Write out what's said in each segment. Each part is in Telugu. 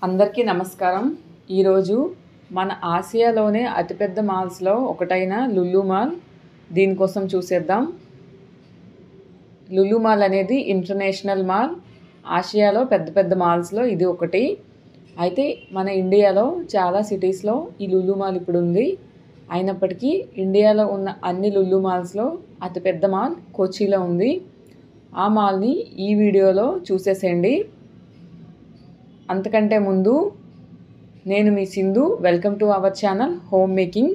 అందరికీ నమస్కారం. ఈరోజు మన ఆసియాలోనే అతిపెద్ద మాల్స్లో ఒకటైన లులు మాల్ దీనికోసం చూసేద్దాం. లులు మాల్ అనేది ఇంటర్నేషనల్ మాల్. ఆసియాలో పెద్ద పెద్ద మాల్స్లో ఇది ఒకటి. అయితే మన ఇండియాలో చాలా సిటీస్లో ఈ లులు మాల్ ఇప్పుడు ఉంది. అయినప్పటికీ ఇండియాలో ఉన్న అన్ని లులు మాల్స్లో అతిపెద్ద మాల్ కొచ్చిలో ఉంది. ఆ మాల్ని ఈ వీడియోలో చూసేసేయండి. అంతకంటే ముందు నేను మీ Sindhu. Welcome to our channel home making.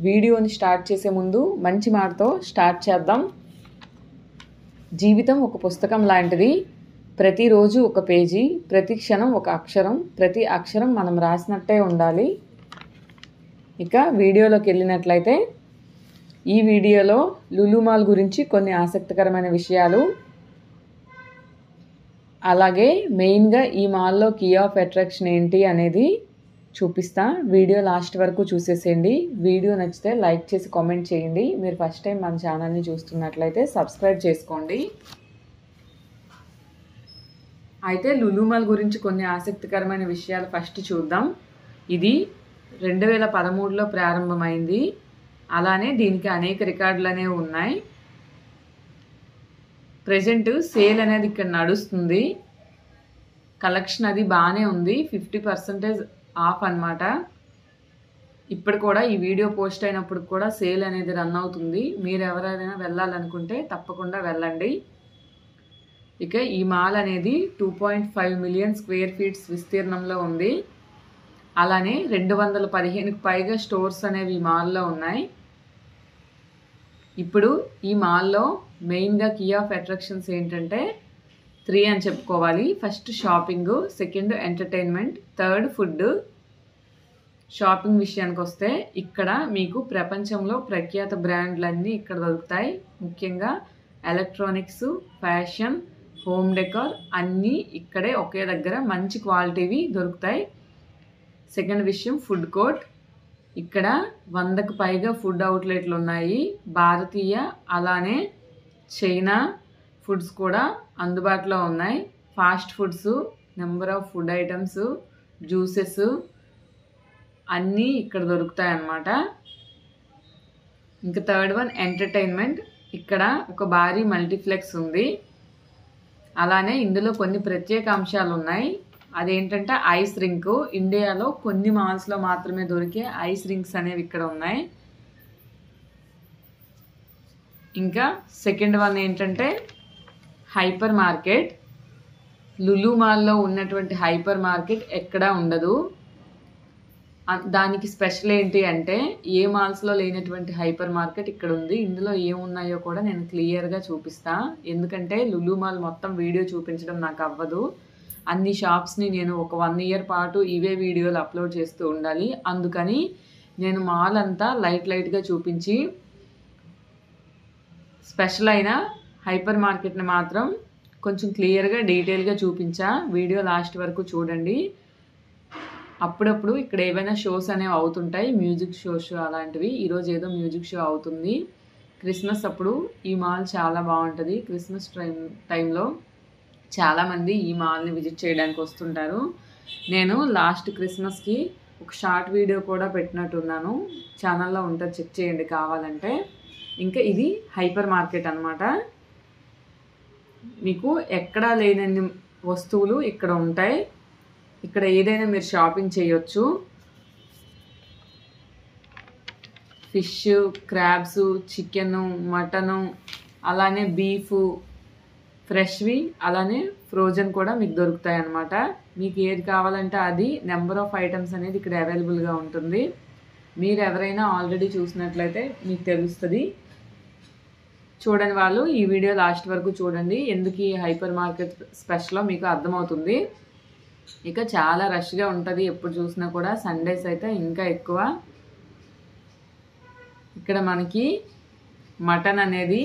వీడియోని స్టార్ట్ చేసే ముందు మంచి మాటతో స్టార్ట్ చేద్దాం. జీవితం ఒక పుస్తకం లాంటిది. ప్రతిరోజు ఒక పేజీ, ప్రతి క్షణం ఒక అక్షరం, ప్రతి అక్షరం మనం రాసినట్టే ఉండాలి. ఇక వీడియోలోకి వెళ్ళినట్లయితే ఈ వీడియోలో లులు మాల్ గురించి కొన్ని ఆసక్తికరమైన విషయాలు, అలాగే మెయిన్గా ఈ మాల్లో కీ ఆఫ్ అట్రాక్షన్ ఏంటి అనేది చూపిస్తా. వీడియో లాస్ట్ వరకు చూసేసేయండి. వీడియో నచ్చితే లైక్ చేసి కామెంట్ చేయండి. మీరు ఫస్ట్ టైం మన ఛానల్ని చూస్తున్నట్లయితే సబ్స్క్రైబ్ చేసుకోండి. అయితే లులు మాల్ గురించి కొన్ని ఆసక్తికరమైన విషయాలు ఫస్ట్ చూద్దాం. ఇది 2013లో ప్రారంభమైంది. అలానే దీనికి అనేక రికార్డులు అనేవి ఉన్నాయి. ప్రెజెంట్ సేల్ అనేది ఇక్కడ నడుస్తుంది. కలెక్షన్ అది బాగానే ఉంది. 50% ఆఫ్ అన్నమాట. ఇప్పుడు కూడా ఈ వీడియో పోస్ట్ అయినప్పుడు కూడా సేల్ అనేది రన్ అవుతుంది. మీరు ఎవరైనా వెళ్ళాలనుకుంటే తప్పకుండా వెళ్ళండి. ఇక ఈ మాల్ అనేది 2.5 మిలియన్ స్క్వేర్ ఫీట్స్ విస్తీర్ణంలో ఉంది. అలానే 215కి పైగా స్టోర్స్ అనేవి ఈ మాల్లో ఉన్నాయి. ఇప్పుడు ఈ మాల్లో మెయిన్గా కీ ఆఫ్ అట్రాక్షన్స్ ఏంటంటే 3 అని చెప్పుకోవాలి. First shopping, second entertainment, third food. Shopping విషయానికి వస్తే ఇక్కడ మీకు ప్రపంచంలో ప్రఖ్యాత బ్రాండ్లన్నీ ఇక్కడ దొరుకుతాయి. ముఖ్యంగా ఎలక్ట్రానిక్స్, ఫ్యాషన్, హోమ్ డెకార్ అన్నీ ఇక్కడే ఒకే దగ్గర మంచి క్వాలిటీవి దొరుకుతాయి. సెకండ్ విషయం ఫుడ్ కోర్ట్. ఇక్కడ 100కు పైగా ఫుడ్ అవుట్లెట్లు ఉన్నాయి. భారతీయ అలానే చైనా ఫుడ్స్ కూడా అందుబాటులో ఉన్నాయి. Fast foods, number of food items, juices అన్నీ ఇక్కడ దొరుకుతాయి అన్నమాట. ఇంకా థర్డ్ వన్ ఎంటర్టైన్మెంట్. ఇక్కడ ఒక భారీ మల్టీప్లెక్స్ ఉంది. అలానే ఇందులో కొన్ని ప్రత్యేక అంశాలు ఉన్నాయి. అదేంటంటే ఐస్ రింక్. ఇండియాలో కొన్ని మాల్స్లో మాత్రమే దొరికే ఐస్ రింక్స్ అనేవి ఇక్కడ ఉన్నాయి. ఇంకా సెకండ్ వన్ ఏంటంటే హైపర్ మార్కెట్. లులు మాల్లో ఉన్నటువంటి హైపర్ మార్కెట్ ఎక్కడా ఉండదు. దానికి స్పెషల్ ఏంటి అంటే ఏ మాల్స్లో లేనటువంటి హైపర్ మార్కెట్ ఇక్కడ ఉంది. ఇందులో ఏమున్నాయో కూడా నేను క్లియర్గా చూపిస్తా. ఎందుకంటే లులు మాల్ మొత్తం వీడియో చూపించడం నాకు అవ్వదు. అన్ని షాప్స్ని నేను ఒక 1 ఇయర్ పాటు ఇవే వీడియోలు అప్లోడ్ చేస్తూ ఉండాలి. అందుకని నేను మాల్ అంతా లైట్గా చూపించి స్పెషల్ అయిన హైపర్ మార్కెట్ని మాత్రం కొంచెం క్లియర్గా డీటెయిల్గా చూపించా. వీడియో లాస్ట్ వరకు చూడండి. అప్పుడప్పుడు ఇక్కడ ఏవైనా షోస్ అనేవి అవుతుంటాయి, మ్యూజిక్ షోస్ అలాంటివి. ఈరోజు ఏదో మ్యూజిక్ షో అవుతుంది. క్రిస్మస్ అప్పుడు ఈ మాల్ చాలా బాగుంటుంది. క్రిస్మస్ టైంలో చాలామంది ఈ మాల్ని విజిట్ చేయడానికి వస్తుంటారు. నేను లాస్ట్ క్రిస్మస్కి ఒక షార్ట్ వీడియో కూడా పెట్టినట్టున్నాను. ఛానల్లో ఉంటుంది, చెక్ చేయండి కావాలంటే. ఇంకా ఇది హైపర్ మార్కెట్ అన్నమాట. మీకు ఎక్కడా లేనన్ని వస్తువులు ఇక్కడ ఉంటాయి. ఇక్కడ ఏదైనా మీరు షాపింగ్ చేయొచ్చు. ఫిష్, క్రాబ్స్, చికెను, మటను, అలానే బీఫ్, ఫ్రెష్వి, అలానే ఫ్రోజన్ కూడా మీకు దొరుకుతాయి అన్నమాట. మీకు ఏది కావాలంటే అది. నెంబర్ ఆఫ్ ఐటమ్స్ అనేది ఇక్కడ అవైలబుల్గా ఉంటుంది. మీరు ఎవరైనా ఆల్రెడీ చూసినట్లయితే మీకు తెలుస్తుంది. చూడని వాళ్ళు ఈ వీడియో లాస్ట్ వరకు చూడండి. ఎందుకు ఈ హైపర్ మార్కెట్ స్పెషల్లో మీకు అర్థమవుతుంది. ఇక చాలా రష్గా ఉంటుంది ఎప్పుడు చూసినా కూడా. సండేస్ అయితే ఇంకా ఎక్కువ. ఇక్కడ మనకి మటన్ అనేది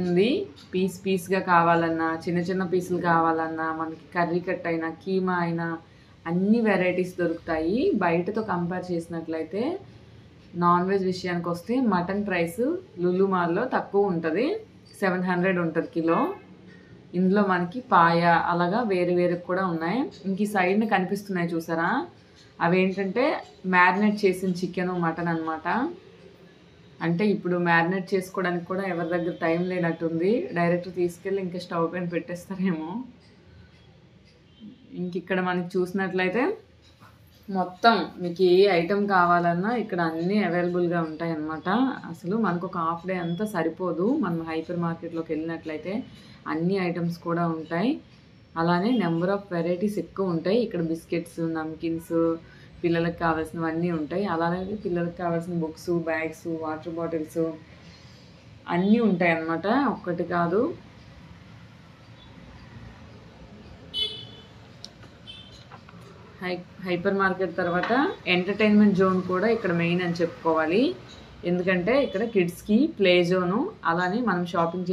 ఉంది. పీస్గా కావాలన్నా, చిన్న పీసులు కావాలన్నా, మనకి కర్రీ కట్ అయినా, కీమా అయినా అన్ని వెరైటీస్ దొరుకుతాయి. బయటతో కంపేర్ చేసినట్లయితే నాన్ వెజ్ విషయానికి వస్తే మటన్ ప్రైస్ లులు మాల్లో తక్కువ ఉంటుంది. 700 ఉంటుంది కిలో. ఇందులో మనకి పాయ అలాగా వేరు వేరు కూడా ఉన్నాయి. ఇంక ఈ సైడ్న కనిపిస్తున్నాయి చూసారా, అవేంటంటే మ్యారినేట్ చేసిన చికెన్ మటన్ అనమాట. అంటే ఇప్పుడు మ్యారినేట్ చేసుకోవడానికి కూడా ఎవరి దగ్గర టైం లేనట్టుంది, డైరెక్ట్ తీసుకెళ్ళి ఇంకా స్టవ్ పైన పెట్టేస్తారేమో. ఇంక ఇక్కడ మనకి చూసినట్లయితే మొత్తం మీకు ఏ ఐటెం కావాలన్నా ఇక్కడ అన్నీ అవైలబుల్గా ఉంటాయి అన్నమాట. అసలు మనకు ఒక హాఫ్ డే అంతా సరిపోదు, మనం హైపర్ మార్కెట్లోకి వెళ్ళినట్లయితే అన్ని ఐటమ్స్ కూడా ఉంటాయి. అలానే నెంబర్ ఆఫ్ వెరైటీస్ ఎక్కువ ఉంటాయి. ఇక్కడ బిస్కెట్స్, నమ్కిన్స్, పిల్లలకు కావాల్సినవన్నీ ఉంటాయి. అలానే పిల్లలకు కావాల్సిన బుక్స్, బ్యాగ్స్, వాటర్ బాటిల్స్ అన్నీ ఉంటాయి అన్నమాట, ఒక్కటి కాదు. హైపర్ మార్కెట్ తర్వాత ఎంటర్టైన్మెంట్ జోన్ కూడా ఇక్కడ మెయిన్ అని చెప్పుకోవాలి. ఎందుకంటే ఇక్కడ కిడ్స్కి ప్లే జోను, అలానే మనం షాపింగ్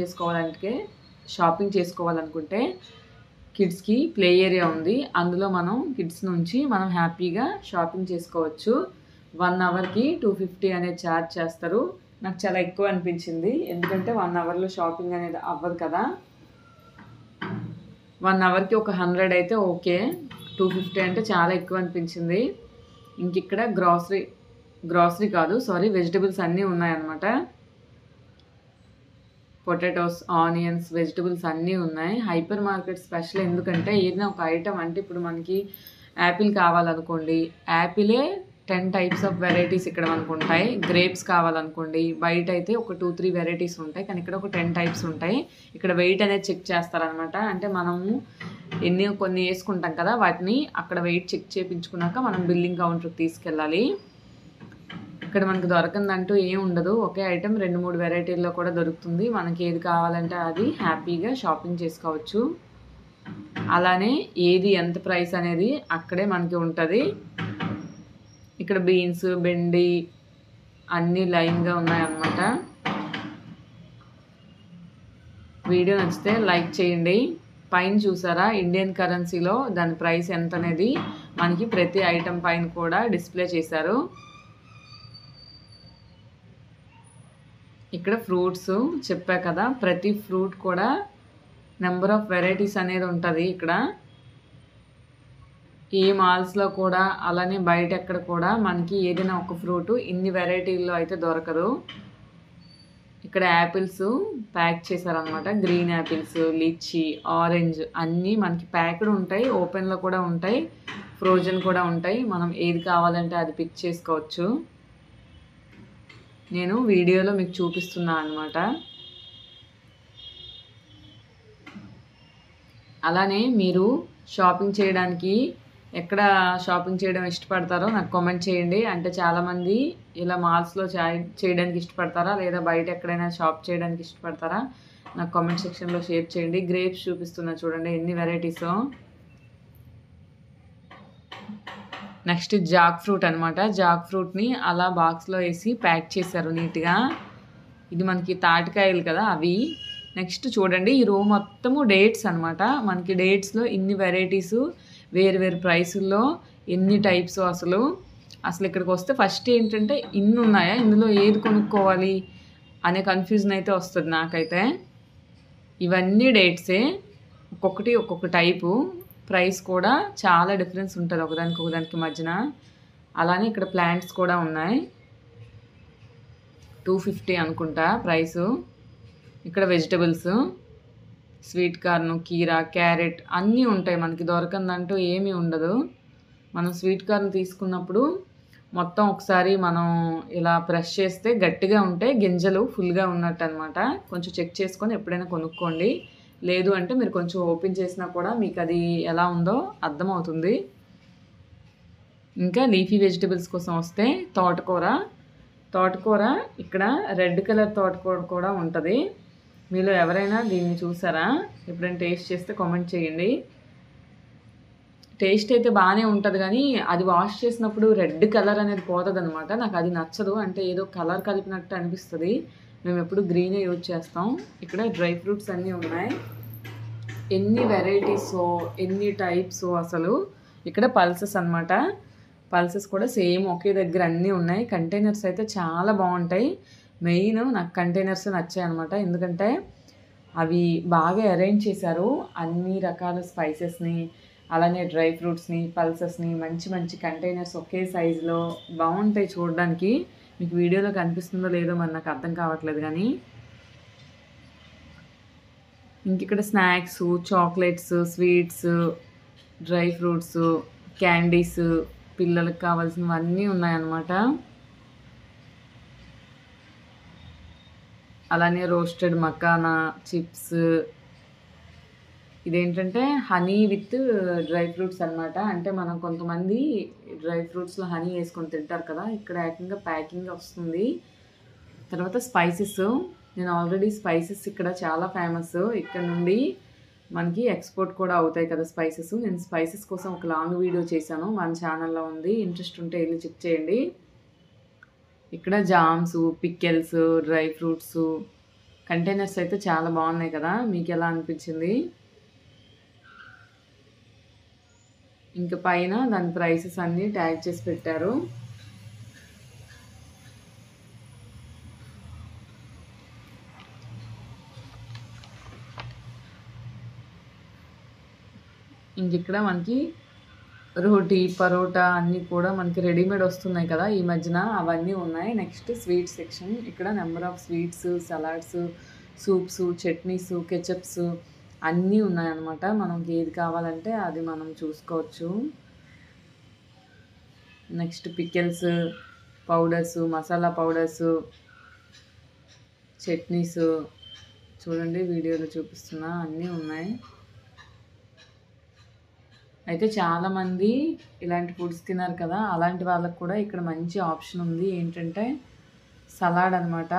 చేసుకోవాలనుకుంటే కిడ్స్కి ప్లే ఏరియా ఉంది. అందులో మనం కిడ్స్ నుంచి మనం హ్యాపీగా షాపింగ్ చేసుకోవచ్చు. 1 అవర్కి 250 అనేది ఛార్జ్ చేస్తారు. నాకు చాలా ఎక్కువ అనిపించింది, ఎందుకంటే 1 అవర్లో షాపింగ్ అనేది అవ్వదు కదా. 1 అవర్కి ఒక 100 అయితే ఓకే, 250 అంటే చాలా ఎక్కువ అనిపించింది. ఇంక ఇక్కడ గ్రాసరీ కాదు సారీ, వెజిటబుల్స్ అన్నీ ఉన్నాయన్నమాట. పొటాటోస్, ఆనియన్స్, వెజిటబుల్స్ అన్నీ ఉన్నాయి. హైపర్ మార్కెట్ స్పెషల్ ఎందుకంటే ఏదైనా ఒక ఐటమ్, అంటే ఇప్పుడు మనకి యాపిల్ కావాలనుకోండి, యాపిలే 10 టైప్స్ ఆఫ్ వెరైటీస్ ఇక్కడ మనకు ఉంటాయి. గ్రేప్స్ కావాలనుకోండి, బయట అయితే ఒక 2-3 వెరైటీస్ ఉంటాయి, కానీ ఇక్కడ ఒక 10 టైప్స్ ఉంటాయి. ఇక్కడ వెయిట్ అనేది చెక్ చేస్తారనమాట. అంటే మనము కొన్ని వేసుకుంటాం కదా, వాటిని అక్కడ వెయిట్ చెక్ చేయించుకున్నాక మనం బిల్లింగ్ కౌంటర్కి తీసుకెళ్ళాలి. ఇక్కడ మనకు దొరకందంటూ ఏం ఉండదు, ఒకే ఐటెం 2-3 వెరైటీల్లో కూడా దొరుకుతుంది. మనకి ఏది కావాలంటే అది హ్యాపీగా షాపింగ్ చేసుకోవచ్చు. అలానే ఏది ఎంత ప్రైస్ అనేది అక్కడే మనకి ఉంటుంది. ఇక్కడ బీన్స్, బెండి అన్నీ లైన్గా ఉన్నాయన్నమాట. వీడియో నచ్చితే లైక్ చేయండి. పైన చూసారా ఇండియన్ కరెన్సీలో దాని ప్రైస్ ఎంత అనేది మనకి ప్రతి ఐటెం పైన కూడా డిస్ప్లే చేశారు. ఇక్కడ ఫ్రూట్స్ చెప్పా కదా, ప్రతి ఫ్రూట్ కూడా నెంబర్ ఆఫ్ వెరైటీస్ అనేది ఉంటుంది. ఇక్కడ ఈ మాల్స్లో కూడా అలానే బయట ఎక్కడ కూడా మనకి ఏదైనా ఒక ఫ్రూట్ ఇన్ని వెరైటీల్లో అయితే దొరకదు. ఇక్కడ యాపిల్స్ ప్యాక్ చేశారనమాట, గ్రీన్ యాపిల్స్, లిచీ, ఆరెంజ్ అన్నీ మనకి ప్యాక్డ్ ఉంటాయి, ఓపెన్లో కూడా ఉంటాయి, ఫ్రోజన్ కూడా ఉంటాయి. మనం ఏది కావాలంటే అది పిక్ చేసుకోవచ్చు. నేను వీడియోలో మీకు చూపిస్తున్నా అనమాట. అలానే మీరు షాపింగ్ చేయడానికి ఎక్కడ షాపింగ్ చేయడం ఇష్టపడతారో నాకు కామెంట్ చేయండి. అంటే చాలామంది ఇలా మాల్స్లో చేయడానికి ఇష్టపడతారా, లేదా బయట ఎక్కడైనా షాప్ చేయడానికి ఇష్టపడతారా, నాకు కామెంట్ సెక్షన్లో షేర్ చేయండి. గ్రేప్స్ చూపిస్తున్నా చూడండి ఎన్ని వెరైటీసో. నెక్స్ట్ జాక్ ఫ్రూట్ అనమాట. జాక్ ఫ్రూట్ని అలా బాక్స్లో వేసి ప్యాక్ చేశారు నీట్గా. ఇది మనకి తాటికాయలు కదా అవి. నెక్స్ట్ చూడండి ఈ రో మొత్తము డేట్స్ అనమాట. మనకి డేట్స్లో ఇన్ని వెరైటీసు, వేరు వేరు ప్రైసుల్లో ఎన్ని టైప్స్. అసలు ఇక్కడికి వస్తే ఫస్ట్ ఏంటంటే ఇన్ని ఉన్నాయా, ఇందులో ఏది కొనుక్కోవాలి అనే కన్ఫ్యూజన్ అయితే వస్తుంది నాకైతే. ఇవన్నీ డేట్సే, ఒక్కొక్కటి ఒక్కొక్క టైపు. ప్రైస్ కూడా చాలా డిఫరెన్స్ ఉంటుంది ఒకదానికి మధ్యన. అలానే ఇక్కడ ప్లాంట్స్ కూడా ఉన్నాయి, 250 అనుకుంటా ప్రైసు. ఇక్కడ వెజిటబుల్స్, స్వీట్ కార్న్, కీరా, క్యారెట్ అన్నీ ఉంటాయి. మనకి దొరకందంటూ ఏమీ ఉండదు. మనం స్వీట్ కార్న్ తీసుకున్నప్పుడు మొత్తం ఒకసారి మనం ఇలా ప్రెస్ చేస్తే గట్టిగా ఉంటే గింజలు ఫుల్గా ఉన్నట్టు అనమాట. కొంచెం చెక్ చేసుకొని ఎప్పుడైనా కొనుక్కోండి. లేదు అంటే మీరు కొంచెం ఓపెన్ చేసినా కూడా మీకు అది ఎలా ఉందో అర్థమవుతుంది. ఇంకా లీఫీ వెజిటబుల్స్ కోసం వస్తే తోటకూర ఇక్కడ రెడ్ కలర్ తోటకూర కూడా ఉంటుంది. మీలో ఎవరైనా దీన్ని చూసారా, ఎప్పుడైనా టేస్ట్ చేస్తే కామెంట్ చేయండి. టేస్ట్ అయితే బాగానే ఉంటుంది, కానీ అది వాష్ చేసినప్పుడు రెడ్ కలర్ అనేది పోతుంది అనమాట. నాకు అది నచ్చదు, అంటే ఏదో కలర్ కలిపినట్టు అనిపిస్తుంది. మేము ఎప్పుడు గ్రీనే యూజ్ చేస్తాం. ఇక్కడ డ్రై ఫ్రూట్స్ అన్నీ ఉన్నాయి, ఎన్ని వెరైటీసో ఎన్ని టైప్సో అసలు. ఇక్కడ పల్సెస్ అనమాట. పల్సెస్ కూడా సేమ్ ఒకే దగ్గర అన్నీ ఉన్నాయి. కంటైనర్స్ అయితే చాలా బాగుంటాయి. మెయిన్ నాకు కంటైనర్స్ నచ్చాయి అనమాట. ఎందుకంటే అవి బాగా అరేంజ్ చేశారు. అన్ని రకాల స్పైసెస్‌ని, అలానే డ్రై ఫ్రూట్స్‌ని, పల్సెస్‌ని మంచి మంచి కంటైనర్స్ ఒకే సైజులో బావుంటాయి చూడడానికి. మీకు వీడియోలో కనిపిస్తుందో లేదో మరి నాకు అర్థం కావట్లేదు గానీ. ఇంకిక్కడ snacks, chocolates, sweets, dry fruits, candies, పిల్లలకి కావాల్సినవన్నీ ఉన్నాయన్నమాట. అలానే రోస్టెడ్ మకానా, చిప్స్. ఇదేంటంటే హనీ విత్ డ్రై ఫ్రూట్స్ అనమాట. అంటే మనం కొంతమంది డ్రై ఫ్రూట్స్‌లో హనీ యేసుకొని తింటారు కదా! ఇక్కడ ఏకంగా ప్యాకింగ్ వస్తుంది. తర్వాత స్పైసెస్. నేను ఆల్రెడీ స్పైసెస్ ఇక్కడ చాలా ఫేమస్. ఇక్కడ నుండి మనకి ఎక్స్‌పోర్ట్ కూడా అవుతాయి కదా స్పైసెస్. నేను స్పైసెస్ కోసం ఒక లాంగ్ వీడియో చేశాను. మన ఛానల్‌లో ఉంది. ఇంట్రెస్ట్ ఉంటే ఎళ్లి చెక్ చేయండి. ఇక్కడ jams, pickles, dry fruits containers అయితే చాలా బాగున్నాయి కదా! మీకెలా అనిపించింది? ఇంక పైన దాని ప్రైసెస్ అన్నీ ట్యాగ్ చేసి పెట్టారు. ఇంకిక్కడ మనకి రోటీ, పరోటా అన్నీ కూడా మనకి రెడీమేడ్ వస్తున్నాయి కదా! ఈ మధ్యన అవన్నీ ఉన్నాయి. Next sweet section. ఇక్కడ number of sweets, salads, soups, chutneys, ketchups అన్నీ ఉన్నాయన్నమాట. మనకి ఏది కావాలంటే అది మనం చూసుకోవచ్చు. నెక్స్ట్ pickles, powders, masala powders, chutneys చూడండి వీడియోలో చూపిస్తున్నా అన్నీ ఉన్నాయి. అయితే చాలామంది ఇలాంటి ఫుడ్స్ తినరు కదా! అలాంటి వాళ్ళకి కూడా ఇక్కడ మంచి ఆప్షన్ ఉంది. ఏంటంటే సలాడ్ అనమాట.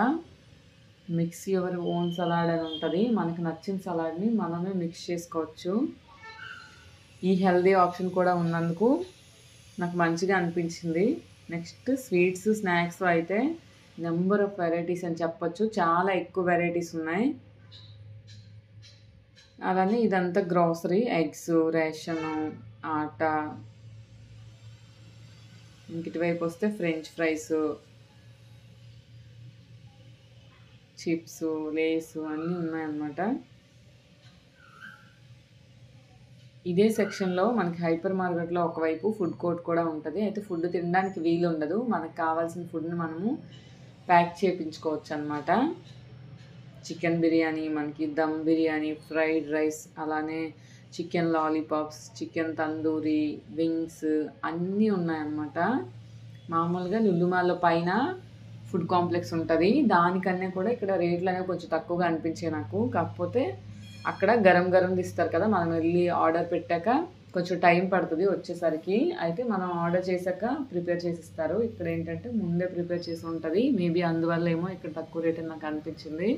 మిక్స్ యువర్ ఓన్ సలాడ్ అని ఉంటది. మనకు నచ్చిన సలాడ్‌ని మనమే మిక్స్ చేసుకోవచ్చు. ఈ హెల్తీ ఆప్షన్ కూడా ఉన్నందుకు నాకు మంచిగా అనిపించింది. నెక్స్ట్ స్వీట్స్, స్నాక్స్ అయితే నెంబర్ ఆఫ్ వెరైటీస్ అని చెప్పొచ్చు. చాలా ఎక్కువ వెరైటీస్ ఉన్నాయి. అలానే ఇదంతా గ్రోసరీ, ఎగ్స్, రేషను, ఆటా. ఇటువైపు వస్తే ఫ్రెంచ్ ఫ్రైస్, చిప్స్, లేస్ అన్నీ ఉన్నాయన్నమాట. ఇదే సెక్షన్‌లో మనకి హైపర్ మార్కెట్‌లో ఒకవైపు ఫుడ్ కోర్ట్ కూడా ఉంటది. అయితే ఫుడ్ తినడానికి వీలుండదు. మనకు కావాల్సిన ఫుడ్‌ని మనము ప్యాక్ చేపించుకోవచ్చనమాట. చికెన్ బిర్యానీ, మనకి దమ్ బిర్యానీ, ఫ్రైడ్ రైస్, అలానే chicken lollipops, chicken tandoori, wings అన్నీ ఉన్నాయన్నమాట. మామూలుగా లులు మాల్‌లో పైన ఫుడ్ కాంప్లెక్స్ ఉంటది. దానికన్నా కూడా ఇక్కడ రేట్లనేవి కొంచెం తక్కువగా అనిపించాయి నాకు. కాకపోతే అక్కడ గరం గరంది ఇస్తారు కదా! మనం వెళ్లి ఆర్డర్ పెట్టాక కొంచెం టైం పడుతది వచ్చేసరికి. అయితే మనం ఆర్డర్ చేశాక ప్రిపేర్ చేసిస్తారు. ఇక్కడ ఏంటంటే ముందే ప్రిపేర్ చేసి ఉంటది. మేబీ అందువల్లేమో ఇక్కడ తక్కువ రేట్ అని నాకు అనిపించింది.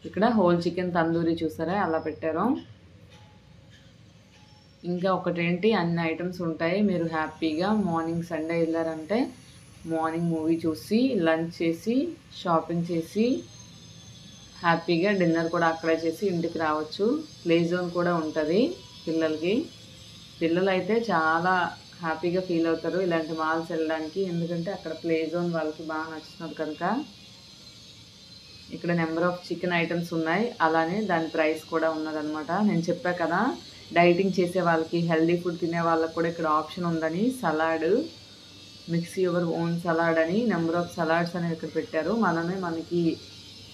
ఇక్కడ హోల్ చికెన్ తందూరి చూసారా ఎలా పెట్టారో. ఇంకా ఒకటేంటి అన్ని ఐటమ్స్ ఉంటాయి. మీరు హ్యాపీగా మార్నింగ్ సండే వెళ్ళారంటే మార్నింగ్ మూవీ చూసి, లంచ్ చేసి, షాపింగ్ చేసి, హ్యాపీగా డిన్నర్ కూడా అక్కడే చేసి ఇంటికి రావచ్చు. ప్లే జోన్ కూడా ఉంటుంది పిల్లలకి. పిల్లలైతే చాలా హ్యాపీగా ఫీల్ అవుతారు ఇలాంటి మాల్స్ వెళ్ళడానికి. ఎందుకంటే అక్కడ ప్లే జోన్ వాళ్ళకి బాగా నచ్చుతుంది కనుక. ఇక్కడ నెంబర్ ఆఫ్ చికెన్ ఐటమ్స్ ఉన్నాయి. అలానే దాని ప్రైస్ కూడా ఉన్నదనమాట. నేను చెప్పా కదా డైటింగ్ చేసే వాళ్ళకి, హెల్దీ ఫుడ్ తినే వాళ్ళకి కూడా ఇక్కడ ఆప్షన్ ఉందని. Salad, mix your own salad అని నెంబర్ ఆఫ్ సలాడ్స్ అనేవి ఇక్కడ పెట్టారు. మనమే మనకి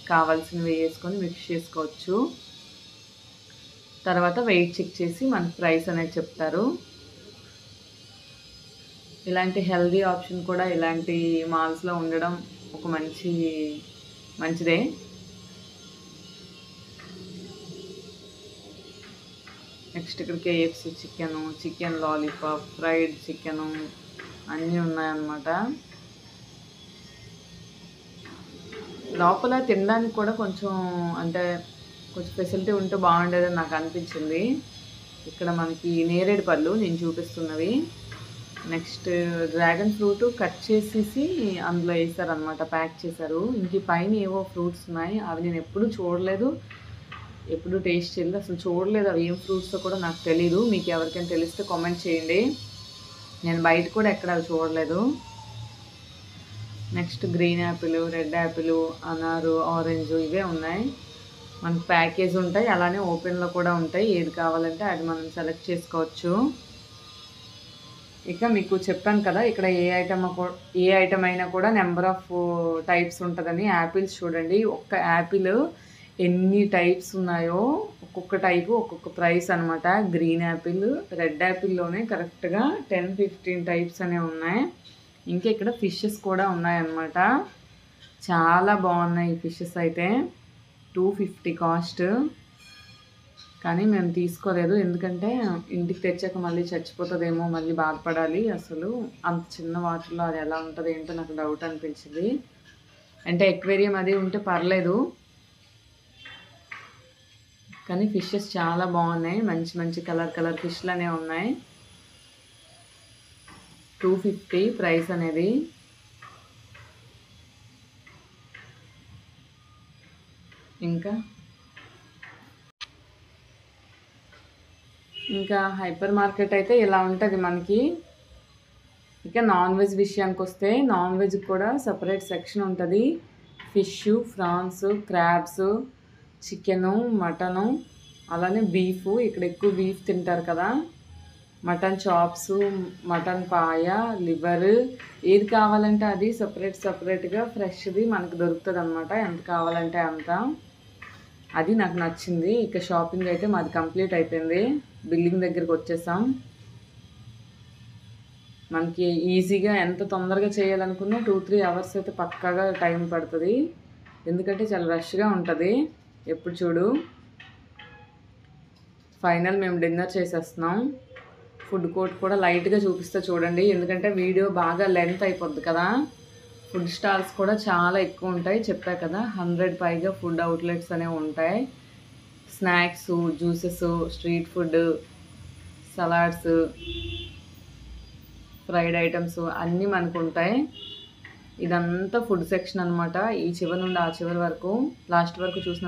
కావాల్సినవి వేసుకొని మిక్స్ చేసుకోవచ్చు. తర్వాత వెయిట్ చెక్ చేసి మనకి ప్రైస్ అనేది చెప్తారు. ఇలాంటి హెల్దీ ఆప్షన్ కూడా ఇలాంటి మాల్స్లో ఉండడం ఒక మంచిదే. నెక్స్ట్ ఇక్కడ KFC chicken lollipop, fried chicken అన్నీ ఉన్నాయన్నమాట. లోపల తినడానికి కూడా కొంచెం ఫెసిలిటీ ఉంటే బాగుండేదని నాకు అనిపించింది. ఇక్కడ మనకి నేరేడు పళ్ళు నేను చూపిస్తున్నవి. నెక్స్ట్ డ్రాగన్ ఫ్రూట్ కట్ చేసేసి అందులో వేసారనమాట, ప్యాక్ చేశారు. ఇంక పైన ఏవో ఫ్రూట్స్ ఉన్నాయి. అవి నేను ఎప్పుడూ చూడలేదు, ఎప్పుడు టేస్ట్ చేయలేదు, అసలు చూడలేదు. అవి ఏం ఫ్రూట్స్తో కూడా నాకు తెలీదు. మీకు ఎవరికైనా తెలిస్తే కామెంట్ చేయండి. నేను బయట కూడా ఎక్కడ అవి చూడలేదు. Next green apple, red apple, అనారు, ఆరెంజ్ ఇవే ఉన్నాయి. మనకి ప్యాకేజ్ ఉంటాయి, అలానే ఓపెన్లో కూడా ఉంటాయి. ఏది కావాలంటే అది మనం సెలెక్ట్ చేసుకోవచ్చు. ఇక మీకు చెప్పాను కదా, ఇక్కడ ఏ ఐటమ్ అయినా కూడా నెంబర్ ఆఫ్ టైప్స్ ఉంటుందని. యాపిల్స్ చూడండి, ఒక్క యాపిల్ ఎన్ని టైప్స్ ఉన్నాయో, ఒక్కొక్క టైపు ఒక్కొక్క ప్రైస్ అనమాట. గ్రీన్ యాపిల్, రెడ్ యాపిల్లోనే కరెక్ట్గా 10-15 టైప్స్ అనేవి ఉన్నాయి. ఇంకా ఇక్కడ ఫిషెస్ కూడా ఉన్నాయన్నమాట. చాలా బాగున్నాయి ఈ ఫిషెస్ అయితే. 250 కాస్ట్. కానీ మేము తీసుకోలేదు, ఎందుకంటే ఇంటికి తెచ్చాక మళ్ళీ చచ్చిపోతుందేమో, మళ్ళీ బాధపడాలి. అసలు అంత చిన్న వాటర్లో అది ఎలా ఉంటుంది ఏంటో నాకు డౌట్ అనిపించింది. అంటే ఎక్వేరియం అది ఉంటే పర్లేదు, కానీ ఫిషెస్ చాలా బాగున్నాయి. మంచి మంచి కలర్ ఫిష్లు అనేవి ఉన్నాయి. 250 ప్రైస్ అనేది. ఇంకా హైపర్ మార్కెట్ అయితే ఇలా ఉంటుంది మనకి. ఇక నాన్ వెజ్ విషయానికి వస్తే, నాన్ వెజ్ కూడా సపరేట్ సెక్షన్ ఉంటుంది. Fish, prawns, crabs, chicken, mutton, అలానే బీఫ్. ఇక్కడ ఎక్కువ బీఫ్ తింటారు కదా. Mutton chops, mutton paya, liver, ఏది కావాలంటే అది సపరేట్గా ఫ్రెష్ది మనకు దొరుకుతుంది అనమాట. ఎంత కావాలంటే అంత. అది నాకు నచ్చింది. ఇక షాపింగ్ అయితే మాది కంప్లీట్ అయిపోయింది. బిల్లింగ్ దగ్గరికి వచ్చేసాం. మనకి ఈజీగా ఎంత తొందరగా చేయాలనుకున్నా 2-3 అవర్స్ అయితే పక్కాగా టైం పడుతుంది, ఎందుకంటే చాలా రష్గా ఉంటుంది ఎప్పుడు చూడు. ఫైనల్ మేము డిన్నర్ చేసేస్తున్నాం. ఫుడ్ కోర్ట్ కూడా లైట్గా చూపిస్తే చూడండి, ఎందుకంటే వీడియో బాగా లెంత్ అయిపోద్ది కదా. ఫుడ్ స్టాల్స్ కూడా చాలా ఎక్కువ ఉంటాయి, చెప్పా కదా. 100 పైగా ఫుడ్ అవుట్లెట్స్ అనేవి ఉంటాయి. Snacks, juices, street food, salads, fried items అన్నీ మనకు ఉంటాయి. ఇదంతా ఫుడ్ సెక్షన్ అనమాట. ఈ చివరి నుండి ఆ చివరి వరకు, లాస్ట్ వరకు చూసిన